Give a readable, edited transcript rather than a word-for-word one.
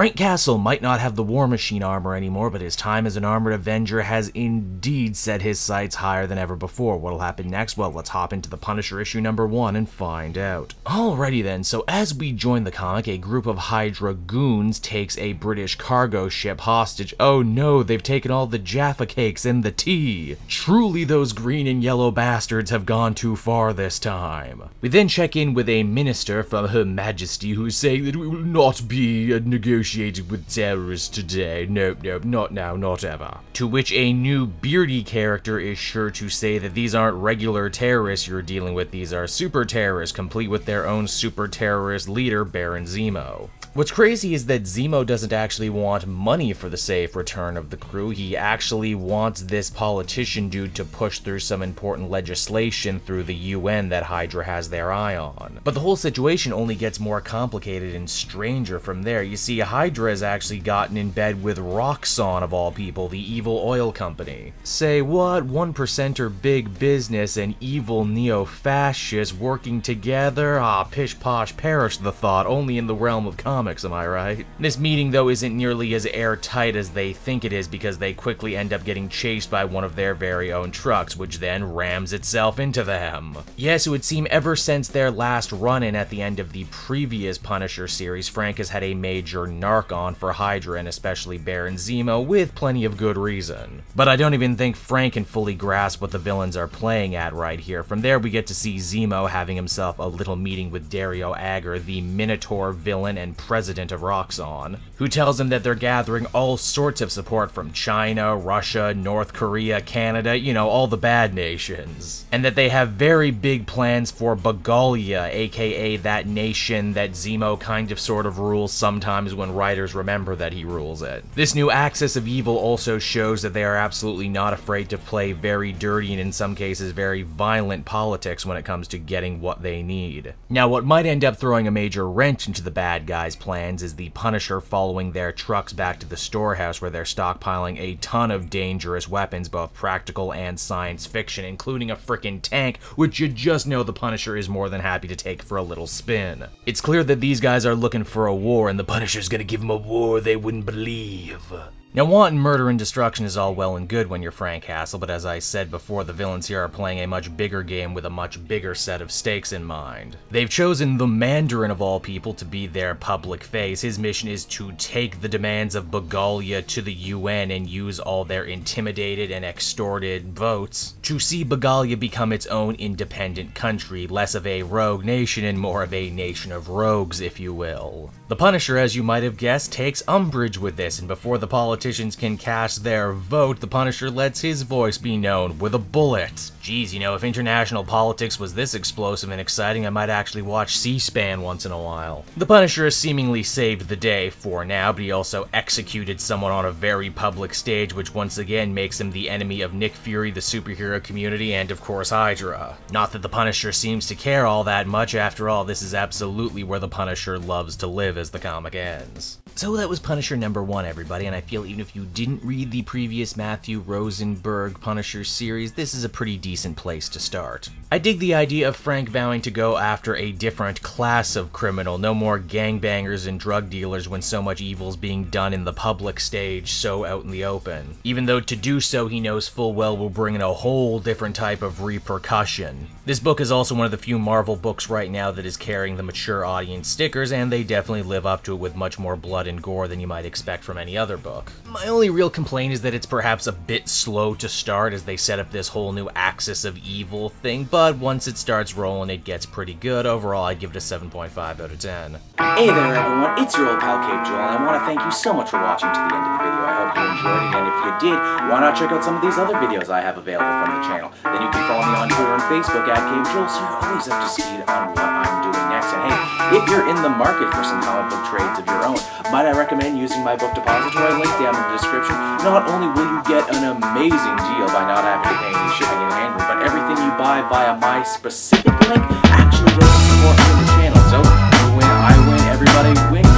Frank Castle might not have the War Machine armor anymore, but his time as an armored Avenger has indeed set his sights higher than ever before. What'll happen next? Well, let's hop into the Punisher issue number 1 and find out. Alrighty then, so as we join the comic, a group of Hydra goons takes a British cargo ship hostage. Oh no, they've taken all the Jaffa cakes and the tea. Truly those green and yellow bastards have gone too far this time. We then check in with a minister from Her Majesty who's saying that we will not be negotiating with terrorists today. Nope, not now, not ever. To which a new beardy character is sure to say that these aren't regular terrorists you're dealing with, these are super terrorists, complete with their own super terrorist leader, Baron Zemo. What's crazy is that Zemo doesn't actually want money for the safe return of the crew. He actually wants this politician dude to push through some important legislation through the UN that Hydra has their eye on. But the whole situation only gets more complicated and stranger from there. You see, Hydra has actually gotten in bed with Roxxon of all people, the evil oil company. Say what? 1%er big business and evil neo-fascists working together? Ah, pish posh perish the thought, only in the realm of comics, am I right? This meeting, though, isn't nearly as airtight as they think it is because they quickly end up getting chased by one of their very own trucks, which then rams itself into them. Yes, it would seem ever since their last run-in at the end of the previous Punisher series, Frank has had a major narc on for Hydra and especially Baron Zemo, with plenty of good reason. But I don't even think Frank can fully grasp what the villains are playing at right here. From there, we get to see Zemo having himself a little meeting with Dario Agger, the Minotaur villain and president of Roxxon, who tells him that they're gathering all sorts of support from China, Russia, North Korea, Canada, you know, all the bad nations. And that they have very big plans for Bagalia, aka that nation that Zemo kind of sort of rules sometimes when writers remember that he rules it. This new axis of evil also shows that they are absolutely not afraid to play very dirty and in some cases very violent politics when it comes to getting what they need. Now, what might end up throwing a major wrench into the bad guys' plans is the Punisher following their trucks back to the storehouse where they're stockpiling a ton of dangerous weapons, both practical and science fiction, including a frickin' tank, which you just know the Punisher is more than happy to take for a little spin. It's clear that these guys are looking for a war, and the Punisher's gonna give them a war they wouldn't believe. Now, wanting murder and destruction is all well and good when you're Frank Castle, but as I said before, the villains here are playing a much bigger game with a much bigger set of stakes in mind. They've chosen the Mandarin of all people to be their public face. His mission is to take the demands of Bagalia to the UN and use all their intimidated and extorted votes to see Bagalia become its own independent country, less of a rogue nation and more of a nation of rogues, if you will. The Punisher, as you might have guessed, takes umbrage with this, and before the politicians can cast their vote, the Punisher lets his voice be known with a bullet. Geez, you know, if international politics was this explosive and exciting, I might actually watch C-SPAN once in a while. The Punisher has seemingly saved the day for now, but he also executed someone on a very public stage, which once again makes him the enemy of Nick Fury, the superhero community, and of course Hydra. Not that the Punisher seems to care all that much, after all, this is absolutely where the Punisher loves to live as the comic ends. So that was Punisher number 1, everybody, and I feel even if you didn't read the previous Matthew Rosenberg Punisher series, this is a pretty decent place to start. I dig the idea of Frank vowing to go after a different class of criminal, no more gangbangers and drug dealers when so much evil's being done in the public stage, so out in the open. Even though to do so he knows full well will bring in a whole different type of repercussion. This book is also one of the few Marvel books right now that is carrying the mature audience stickers, and they definitely live up to it with much more blood and gore than you might expect from any other book. My only real complaint is that it's perhaps a bit slow to start as they set up this whole new axis of evil thing, but once it starts rolling, it gets pretty good. Overall, I'd give it a 7.5 out of 10. Hey there everyone, it's your old pal Cape Joel, and I want to thank you so much for watching to the end of the video. I hope you enjoyed it, and if you did, why not check out some of these other videos I have available from the channel. Then you can follow me on Twitter and Facebook at Cape Joel, so you're always up to speed on what I'm doing next. And hey, if you're in the market for some comic book trades of your own, might I recommend using my book depository link down in the description. Not only will you get an amazing deal by not having to pay any shipping and handling, but everything you buy via my specific link actually goes to support the channel. So, you win, I win, everybody wins.